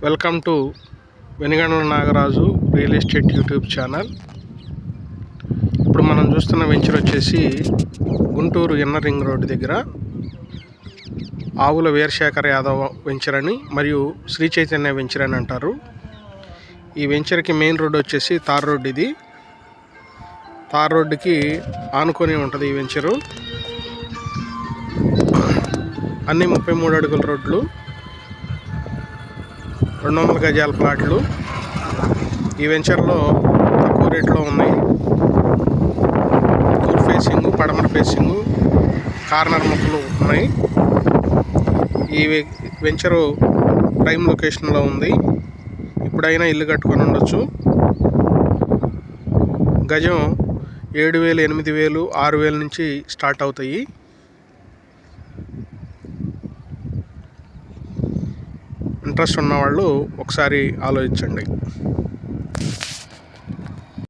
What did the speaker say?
Welcome to Venigandla Nagaraju real estate YouTube channel. ఇప్పుడు మనం చూస్తున్న వెంచర్ వచ్చేసి గుంటూరు ఇన్నర్ రింగ్ రోడ్డు దగ్గర ఆవుల వీరశేఖర్ యాదవ్ వెంచర్ అని మరియు శ్రీ చైతన్య వెంచర్ అని అంటారు. ఈ వెంచర్కి మెయిన్ రోడ్డు వచ్చేసి తార్ రోడ్డు. ఇది తార్ రోడ్డుకి ఆనుకొని ఉంటుంది ఈ వెంచరు. అన్నీ 33 అడుగుల రోడ్లు, 200 గజాల ప్లాట్లు ఈ వెంచర్లో తక్కువ రేట్లో ఉన్నాయి. తూర్పు ఫేసింగు, పడమర ఫేసింగు, కార్నర్ ముక్కలు ఉన్నాయి. ఈ వెంచరు ప్రైమ్ లొకేషన్లో ఉంది. ఇప్పుడైనా ఇల్లు కట్టుకొని ఉండొచ్చు. గజం 7,000, 8,000, 6,000 నుంచి స్టార్ట్ అవుతాయి. ఇంట్రెస్ట్ ఉన్నవాళ్ళు ఒకసారి ఆలోచించండి.